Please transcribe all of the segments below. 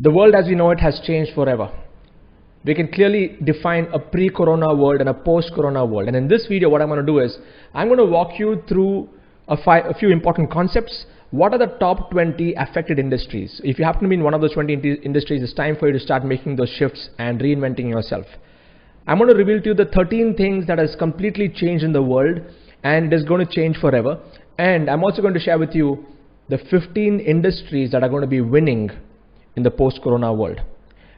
The world as we know it has changed forever. We can clearly define a pre-corona world and a post-corona world. And in this video, what I'm going to do is, I'm going to walk you through a few important concepts. What are the top 20 affected industries? If you happen to be in one of those 20 industries, it's time for you to start making those shifts and reinventing yourself. I'm going to reveal to you the 13 things that has completely changed in the world, and it is going to change forever. And I'm also going to share with you the 15 industries that are going to be winning in the post-corona world.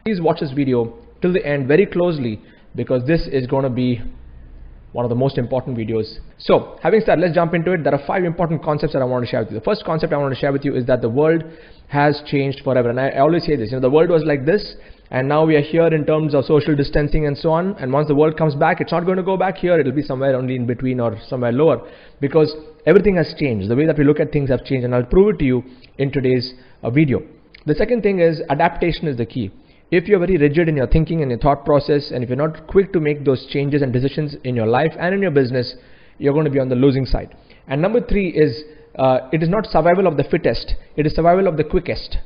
Please watch this video till the end very closely, because this is going to be one of the most important videos. So having said, let's jump into it. There are 5 important concepts that I want to share with you. The first concept I want to share with you is that the world has changed forever. And I always say this, the world was like this, and now we are here in terms of social distancing and so on. And once the world comes back, it's not going to go back here. It'll be somewhere only in between or somewhere lower, because everything has changed. The way that we look at things have changed, and I'll prove it to you in today's video. The second thing is adaptation is the key. If you're very rigid in your thinking and your thought process, and if you're not quick to make those changes and decisions in your life and in your business, you're going to be on the losing side. And number 3 is, it is not survival of the fittest, it is survival of the quickest.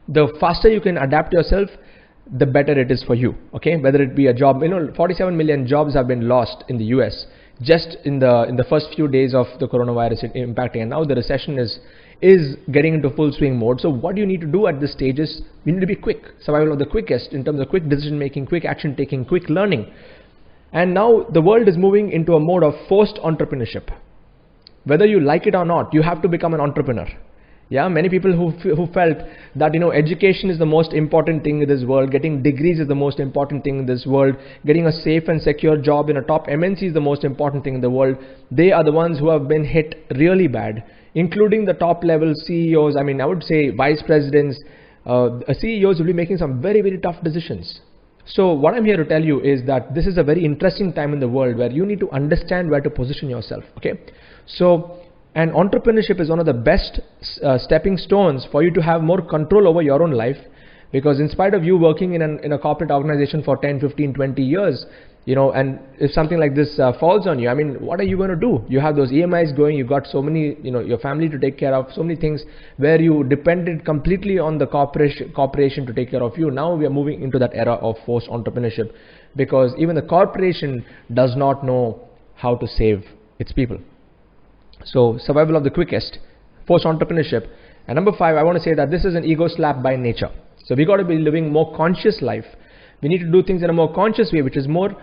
The faster you can adapt yourself, the better it is for you, okay? Whether it be a job, 47 million jobs have been lost in the US just in the first few days of the coronavirus impacting, and now the recession is getting into full swing mode. So what you need to do at this stage is, you need to be quick, survival of the quickest, in terms of quick decision making, quick action taking, quick learning. And now the world is moving into a mode of forced entrepreneurship. Whether you like it or not, you have to become an entrepreneur. Yeah, many people who felt that education is the most important thing in this world, getting degrees is the most important thing in this world, getting a safe and secure job in a top MNC is the most important thing in the world, they are the ones who have been hit really bad, including the top level CEOs. I would say vice presidents, CEOs will be making some very, very tough decisions. So what I'm here to tell you is that this is a very interesting time in the world where you need to understand where to position yourself, okay? So, and entrepreneurship is one of the best stepping stones for you to have more control over your own life, because in spite of you working in a corporate organization for 10, 15, 20 years, and if something like this falls on you, what are you going to do? You have those EMIs going, you got so many, your family to take care of, so many things where you depended completely on the corporation to take care of you. Now we are moving into that era of forced entrepreneurship, because even the corporation does not know how to save its people. So survival of the quickest, forced entrepreneurship. And number 5, I want to say that this is an ego slap by nature. So we got to be living more conscious life. We need to do things in a more conscious way, which is more,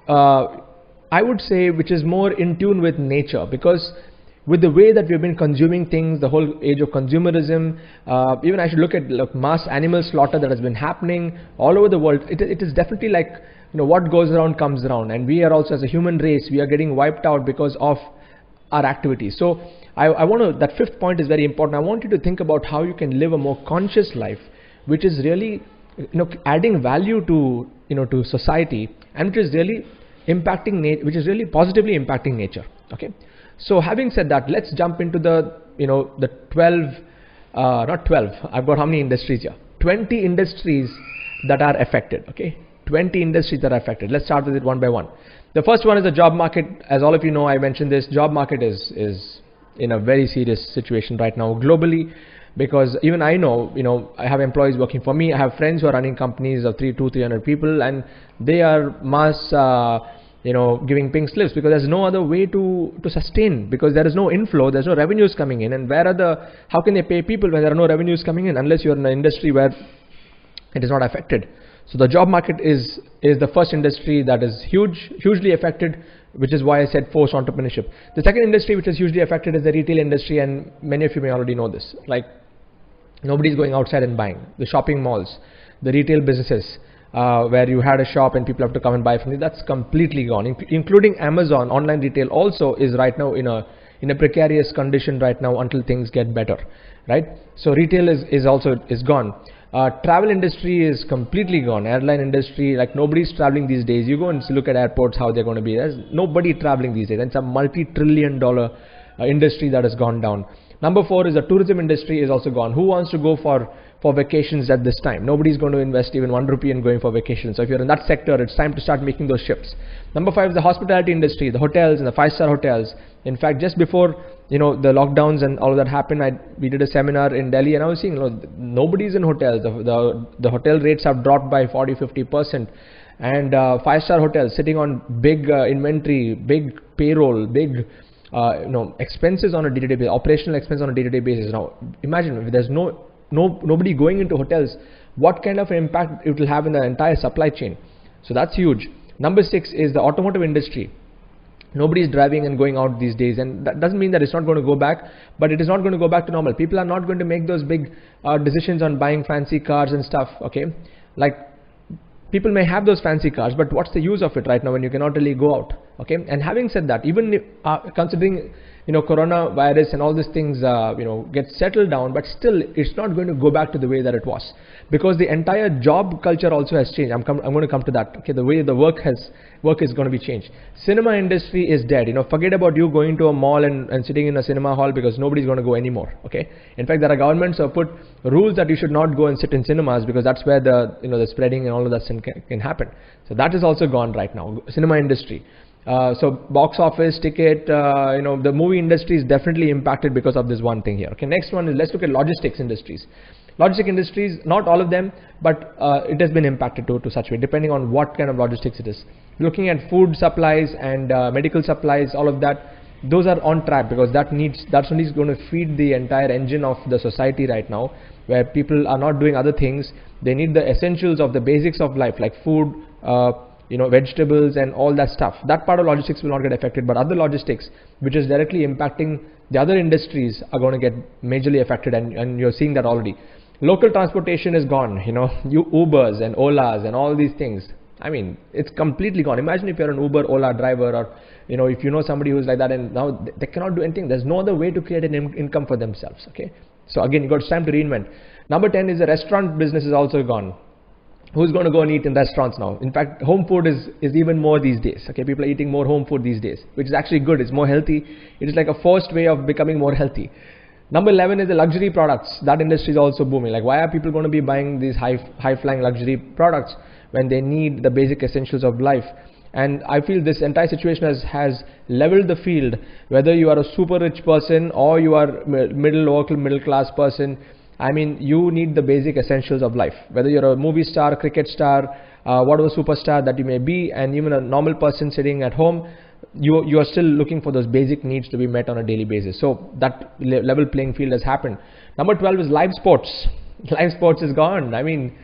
I would say, which is more in tune with nature. Because with the way that we've been consuming things, the whole age of consumerism, even I should look at mass animal slaughter that has been happening all over the world. It is definitely like, what goes around comes around. And we are also, as a human race, we are getting wiped out because of our activities. So I want to, that 5th point is very important. I want you to think about how you can live a more conscious life, which is really adding value to to society, and which is really impacting which is really positively impacting nature, okay? So having said that, let's jump into the the 12, not 12, I've got how many industries here? 20 industries that are affected, okay? 20 industries that are affected. Let's start with it one by one. The first one is the job market. As all of you know, I mentioned this, job market is in a very serious situation right now globally, because even I know, I have employees working for me. I have friends who are running companies of 300 people, and they are mass, giving pink slips, because there's no other way to sustain, because there is no inflow, there's no revenues coming in. And how can they pay people when there are no revenues coming in, unless you're in an industry where it is not affected? So the job market is the first industry that is hugely affected, which is why I said forced entrepreneurship. The second industry which is hugely affected is the retail industry, and many of you may already know this. Like, nobody's going outside and buying. The shopping malls, the retail businesses, where you had a shop and people have to come and buy from you, that's completely gone. Including Amazon, online retail also is right now in a precarious condition right now until things get better, right? So retail is also gone. Travel industry is completely gone. Airline industry, like nobody's traveling these days. You go and look at airports, how they're going to be. There's nobody traveling these days. It's a multi-trillion-dollar industry that has gone down. Number 4 is the tourism industry is also gone. Who wants to go for vacations at this time? Nobody's going to invest even 1 rupee in going for vacation. So if you're in that sector, it's time to start making those shifts. Number 5 is the hospitality industry, the hotels and the 5-star hotels. In fact, just before the lockdowns and all of that happened, we did a seminar in Delhi, and I was seeing, nobody's in hotels. The hotel rates have dropped by 40-50%, and 5-star hotels sitting on big inventory, big payroll, big expenses on a day-to-day basis, operational expense on a day-to-day basis. Now imagine if there's nobody going into hotels, what kind of impact it will have in the entire supply chain. So that's huge. Number 6 is the automotive industry. Nobody is driving and going out these days, and that doesn't mean that it's not going to go back, but it is not going to go back to normal. People are not going to make those big decisions on buying fancy cars and stuff, okay? Like, people may have those fancy cars, but what's the use of it right now when you cannot really go out, okay? And having said that, even if, considering coronavirus and all these things get settled down, but still it's not going to go back to the way that it was, because the entire job culture also has changed. I'm going to come to that, okay? The way the work is going to be changed. Cinema industry is dead. Forget about you going to a mall and sitting in a cinema hall, because nobody's going to go anymore, okay? In fact, there are governments who have put rules that you should not go and sit in cinemas, because that's where the spreading and all of that can happen. So that is also gone right now, cinema industry. So box office, ticket, the movie industry is definitely impacted because of this one thing here. Okay, next one is, let's look at logistics industries. Logistic industries, not all of them, but it has been impacted to such way, depending on what kind of logistics it is. Looking at food supplies and medical supplies, all of that, those are on track, because that's only going to feed the entire engine of the society right now, where people are not doing other things. They need the essentials of the basics of life, like food, vegetables and all that stuff. That part of logistics will not get affected, but other logistics, which is directly impacting the other industries, are going to get majorly affected, and you're seeing that already. Local transportation is gone, Ubers and Olas and all these things. I mean, it's completely gone. Imagine if you're an Uber, Ola driver, or if you know somebody who's like that, and now they cannot do anything. There's no other way to create an income for themselves, okay? So again, it's time to reinvent. Number 10 is the restaurant business is also gone. Who's going to go and eat in restaurants now? In fact, home food is even more these days, okay? People are eating more home food these days, which is actually good. It's more healthy. It is like a forced way of becoming more healthy. Number 11 is the luxury products. That industry is also booming. Like, why are people going to be buying these high-flying luxury products when they need the basic essentials of life? And I feel this entire situation has leveled the field. Whether you are a super rich person or you are middle class person, I mean, you need the basic essentials of life. Whether you're a movie star, cricket star, whatever superstar that you may be, and even a normal person sitting at home, you are still looking for those basic needs to be met on a daily basis. So that level playing field has happened. Number 12 is live sports. Live sports is gone. I mean,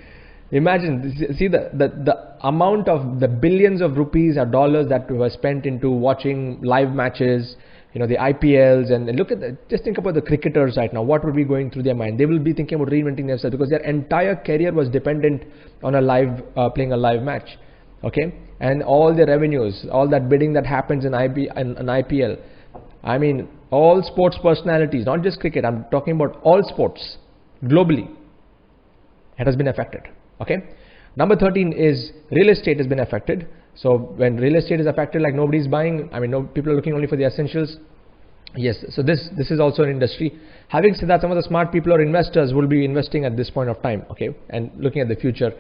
imagine, see the amount of the billions of rupees or dollars that were spent into watching live matches, the IPLs, and look at just think about the cricketers right now. What would be going through their mind? They will be thinking about reinventing themselves, because their entire career was dependent on playing a live match, okay? And all the revenues, all that bidding that happens in an IPL. I mean, all sports personalities, not just cricket, I'm talking about all sports globally, it has been affected, okay? Number 13 is real estate has been affected. So when real estate is affected, like nobody's buying, I mean, people are looking only for the essentials. Yes, so this is also an industry. Having said that, some of the smart people or investors will be investing at this point of time, okay, and looking at the future.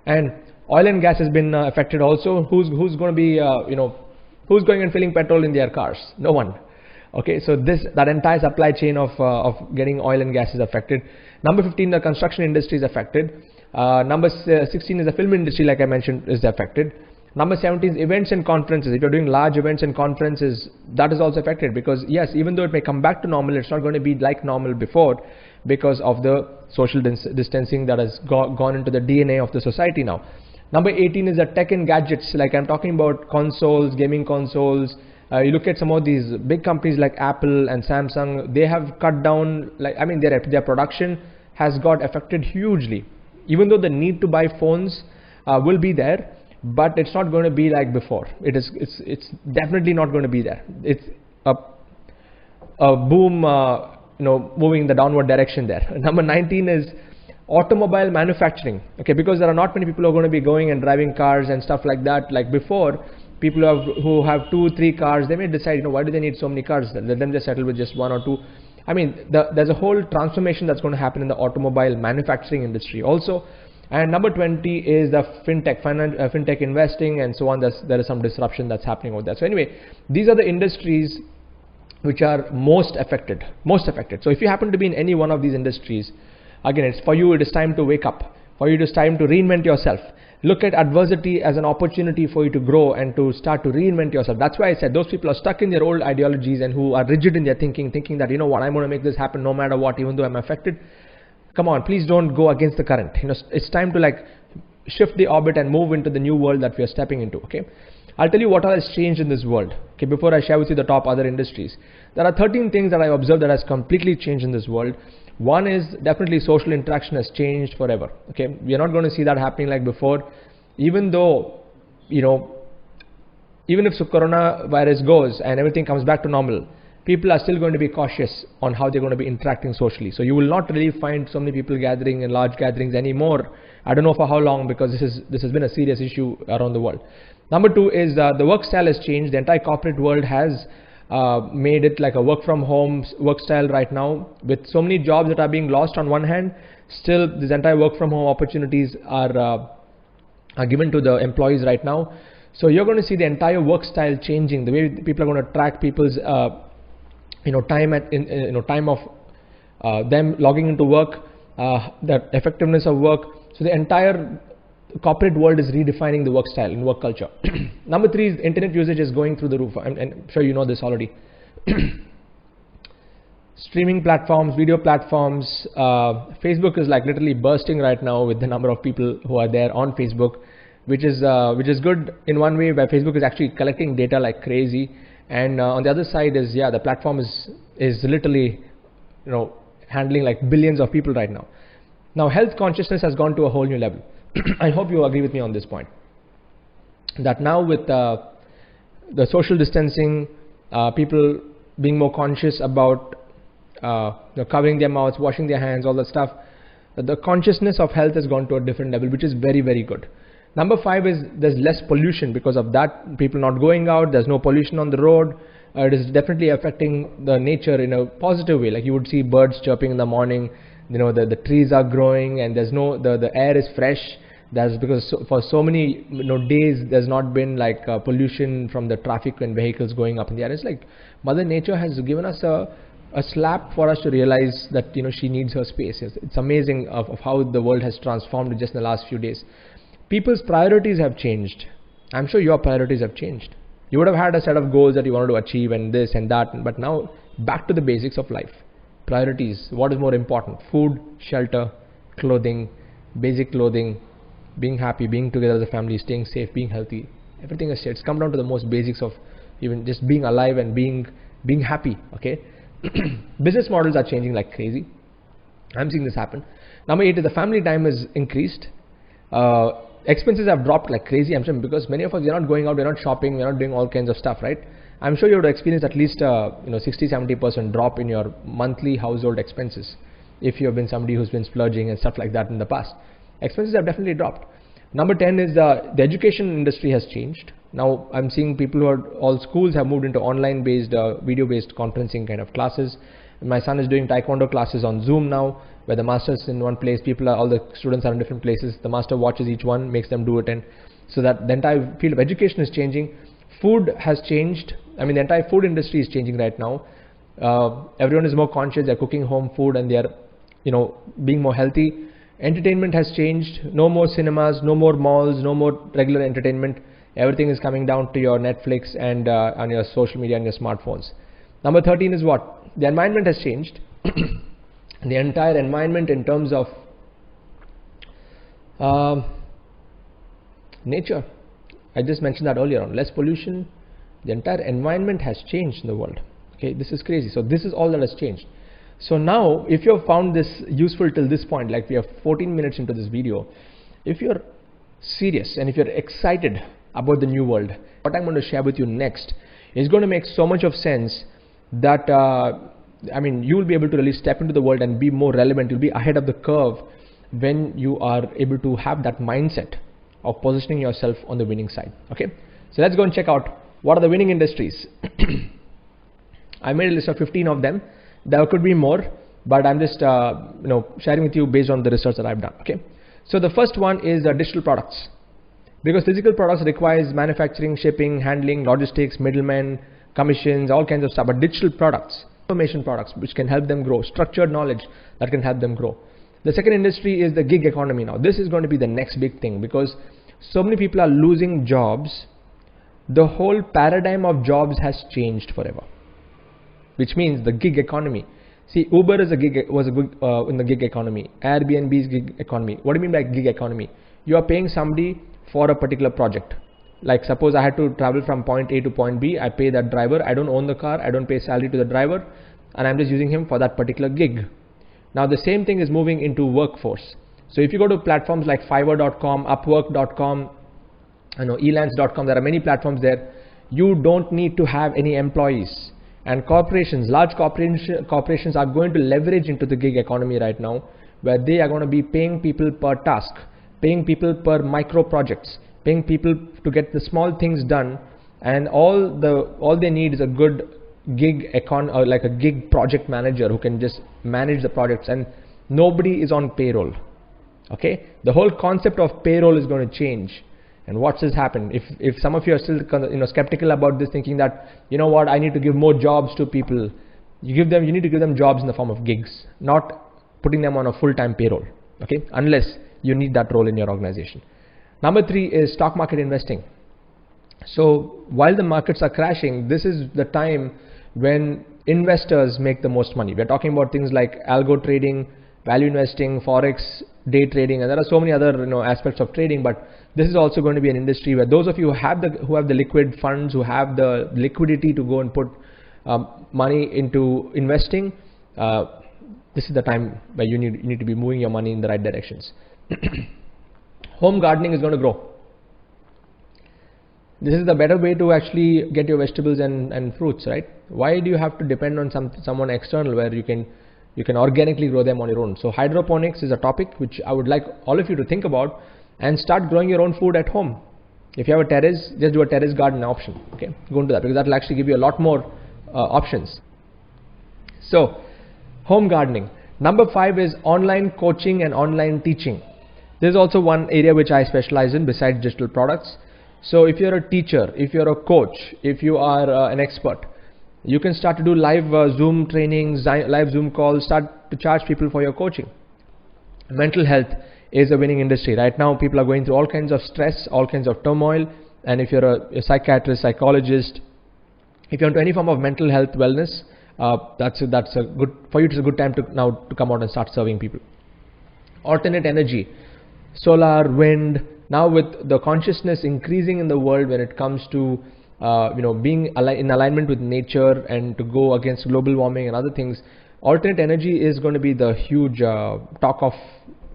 And oil and gas has been affected also. Who's going to be, who's going and filling petrol in their cars? No one. Okay, so that entire supply chain of getting oil and gas is affected. Number 15, the construction industry is affected. Number 16 is the film industry, like I mentioned, is affected. Number 17 is events and conferences. If you're doing large events and conferences, that is also affected, because yes, even though it may come back to normal, it's not going to be like normal before, because of the social distancing that has gone into the DNA of the society now. Number 18 is the tech and gadgets. Like I'm talking about consoles, gaming consoles. You look at some of these big companies like Apple and Samsung, they have cut down, their production has got affected hugely. Even though the need to buy phones will be there, but it's not going to be like before. It's definitely not going to be there. It's a boom, moving in the downward direction there. Number 19 is automobile manufacturing. Okay, because there are not many people who are going to be going and driving cars and stuff like that. Like before, people who have 2-3 cars, they may decide, why do they need so many cars? Let them just settle with just 1 or 2. I mean, there's a whole transformation that's going to happen in the automobile manufacturing industry also. And number 20 is the fintech investing and so on. There is some disruption that's happening over there. So anyway, these are the industries which are most affected. So if you happen to be in any one of these industries, again, it's for you, it is time to wake up. For you, it is time to reinvent yourself. Look at adversity as an opportunity for you to grow and to start to reinvent yourself. That's why I said those people are stuck in their old ideologies and who are rigid in their thinking that, you know what, I'm going to make this happen no matter what, even though I'm affected. Come on, please don't go against the current. You know, it's time to like shift the orbit and move into the new world that we are stepping into. Okay, I'll tell you what all has changed in this world. Okay, before I share with you the top other industries, there are 13 things that I observed that has completely changed in this world. One is definitely social interaction has changed forever. Okay, we are not going to see that happening like before, even though, you know, even if coronavirus goes and everything comes back to normal, people are still going to be cautious on how they're going to be interacting socially. So you will not really find so many people gathering in large gatherings anymore. I don't know for how long, because this has been a serious issue around the world. Number two is the work style has changed. The entire corporate world has made it like a work from home work style right now, with so many jobs that are being lost on one hand. Still, this entire work from home opportunities are given to the employees right now. So you're going to see the entire work style changing. The way people are going to track people's time of them logging into work, the effectiveness of work. So the entire corporate world is redefining the work style and work culture. Number three is internet usage is going through the roof. I'm sure you know this already. Streaming platforms, video platforms, Facebook is like literally bursting right now with the number of people who are there on Facebook, which is good in one way, where Facebook is actually collecting data like crazy, and on the other side is, yeah, the platform is literally, you know, handling like billions of people right now. Now health consciousness has gone to a whole new level. I hope you agree with me on this point, that now with the social distancing, people being more conscious about covering their mouths, washing their hands, all that stuff, the consciousness of health has gone to a different level, which is very, very good. Number five is there's less pollution because of that. People not going out, there's no pollution on the road. It is definitely affecting the nature in a positive way. Like you would see birds chirping in the morning, you know, the trees are growing, and there's no, the air is fresh. That's because for so many days there's not been like pollution from the traffic and vehicles going up in the air. It's like Mother Nature has given us a slap for us to realize that, you know, she needs her space. It's amazing of how the world has transformed just in the last few days. People's priorities have changed. I'm sure your priorities have changed. You would have had a set of goals that you wanted to achieve and this and that, but now back to the basics of life. Priorities, what is more important? Food, shelter, clothing, basic clothing, being happy, being together as a family, staying safe, being healthy. Everything is shared. It's come down to the most basics of even just being alive and being happy. Okay. Business models are changing like crazy. I'm seeing this happen. Number 8 is the family time is increased. Expenses have dropped like crazy. I'm sure because many of us, we're not going out, we're not shopping, we're not doing all kinds of stuff, right? I'm sure you would experience at least 60-70% drop in your monthly household expenses if you have been somebody who's been splurging and stuff like that in the past. Expenses have definitely dropped. Number 10 is the education industry has changed. Now I'm seeing people who are, all schools have moved into online based, video based conferencing kind of classes. My son is doing taekwondo classes on Zoom now, where the master's in one place, all the students are in different places. The master watches each one, makes them do it, and so that the entire field of education is changing. Food has changed. I mean, the entire food industry is changing right now. Everyone is more conscious. They're cooking home food and they're, being more healthy. Entertainment has changed. No more cinemas, no more malls, no more regular entertainment. Everything is coming down to your Netflix and on your social media and your smartphones. Number 13 is what? The environment has changed. The entire environment in terms of nature. I just mentioned that earlier on. Less pollution. The entire environment has changed in the world. Okay, this is crazy. So this is all that has changed. So now, if you have found this useful till this point, like we have 14 minutes into this video, if you're serious and if you're excited about the new world, what I'm going to share with you next is going to make so much of sense that you will be able to really step into the world and be more relevant. You'll be ahead of the curve when you are able to have that mindset of positioning yourself on the winning side. Okay, so let's go and check out what are the winning industries. I made a list of 15 of them. There could be more, but I'm just sharing with you based on the research that I've done. Okay, so the first one is digital products, because physical products requires manufacturing, shipping, handling, logistics, middlemen, commissions, all kinds of stuff, but digital products, information products, which can help them grow, structured knowledge that can help them grow. The second industry is the gig economy now. This is going to be the next big thing because so many people are losing jobs. The whole paradigm of jobs has changed forever, which means the gig economy. See, Uber is was a good in the gig economy. Airbnb is gig economy. What do you mean by gig economy? You are paying somebody for a particular project. Like suppose I had to travel from point A to point B. I pay that driver. I don't own the car. I don't pay salary to the driver, and I'm just using him for that particular gig. Now the same thing is moving into workforce. So if you go to platforms like Fiverr.com, Upwork.com, Elance.com, there are many platforms there. You don't need to have any employees. And corporations, large corporations are going to leverage into the gig economy right now, where they are going to be paying people per task, paying people per micro projects, paying people to get the small things done, and all they need is a good gig or like a gig project manager who can just manage the projects, and nobody is on payroll. Okay, the whole concept of payroll is going to change. And what has happened? If some of you are still skeptical about this, thinking that what, I need to give more jobs to people, you need to give them jobs in the form of gigs, not putting them on a full-time payroll. Okay, unless you need that role in your organization. Number 3 is stock market investing. So while the markets are crashing, this is the time when investors make the most money. We're talking about things like algo trading, value investing, forex, day trading, and there are so many other aspects of trading. But this is also going to be an industry where those of you who have the liquid funds, who have the liquidity to go and put money into investing, this is the time where you need to be moving your money in the right directions. Home gardening is going to grow. This is the better way to actually get your vegetables and fruits, right? Why do you have to depend on someone external where you can organically grow them on your own? So hydroponics is a topic which I would like all of you to think about and start growing your own food at home. If you have a terrace, just do a terrace garden option. Okay, go into that because that will actually give you a lot more options. So home gardening. Number 5 is online coaching and online teaching. This is also one area which I specialize in besides digital products. So if you're a teacher, if you're a coach, if you are an expert, you can start to do live Zoom trainings, live Zoom calls, start to charge people for your coaching. Mental health is a winning industry. Right now people are going through all kinds of stress, all kinds of turmoil, and if you're a psychiatrist, psychologist, if you're into any form of mental health wellness, that's a good for you. It's a good time to come out and start serving people. Alternate energy, solar, wind. Now with the consciousness increasing in the world when it comes to being in alignment with nature and to go against global warming and other things, alternate energy is going to be the huge talk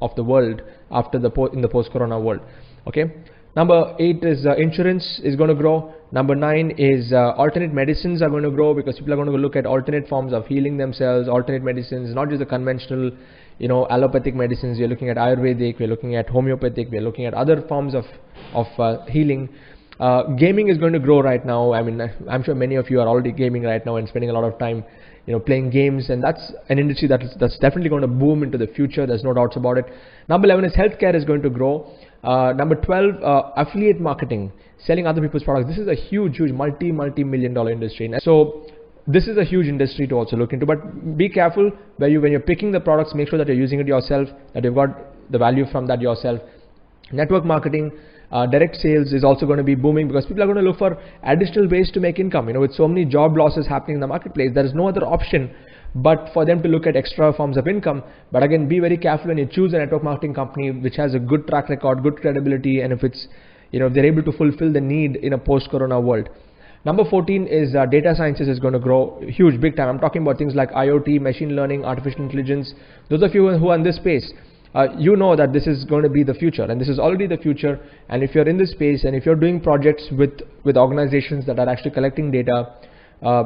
of the world after in the post-corona world. Okay. Number 8 is insurance is going to grow. Number 9 is alternate medicines are going to grow because people are going to look at alternate forms of healing themselves, alternate medicines, not just the conventional allopathic medicines. We're looking at Ayurvedic, we're looking at homeopathic, we're looking at other forms of healing. Gaming is going to grow right now. I mean, I'm sure many of you are already gaming right now and spending a lot of time playing games, and that's an industry that's definitely going to boom into the future. There's no doubts about it. Number 11 is healthcare is going to grow. Number 12, affiliate marketing, selling other people's products. This is a huge multi-million dollar industry. So this is a huge industry to also look into, but be careful when you're picking the products, make sure that you're using it yourself, that you've got the value from that yourself. Network marketing, direct sales is also going to be booming because people are going to look for additional ways to make income. With so many job losses happening in the marketplace, there is no other option but for them to look at extra forms of income. But again, be very careful when you choose a network marketing company which has a good track record, good credibility, and if it's if they're able to fulfill the need in a post-corona world. Number 14 is data sciences is going to grow huge, big time. I'm talking about things like IoT, machine learning, artificial intelligence. Those of you who are in this space, you know that this is going to be the future, and this is already the future. And if you're in this space and if you're doing projects with organizations that are actually collecting data,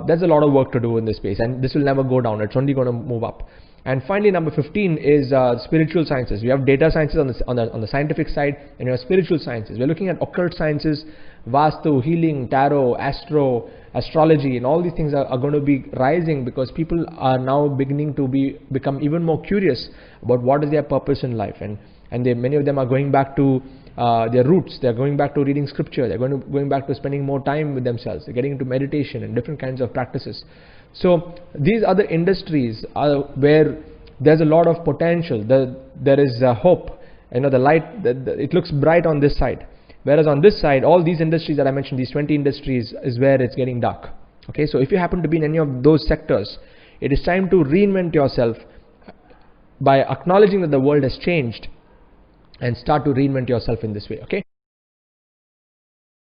there's a lot of work to do in this space, and this will never go down. It's only going to move up. And finally, number 15 is spiritual sciences. We have data sciences on the scientific side, and we have spiritual sciences. We're looking at occult sciences, Vastu, healing, tarot, astro, astrology, and all these things are going to be rising because people are now beginning to become even more curious about what is their purpose in life. And and many of them are going back to their roots. They're going back to reading scripture. They're going back to spending more time with themselves. They're getting into meditation and different kinds of practices. So these other industries are where there's a lot of potential. There is hope. The light, it looks bright on this side. Whereas on this side, all these industries that I mentioned, these 20 industries, is where it's getting dark. Okay, so if you happen to be in any of those sectors, it is time to reinvent yourself by acknowledging that the world has changed and start to reinvent yourself in this way. Okay.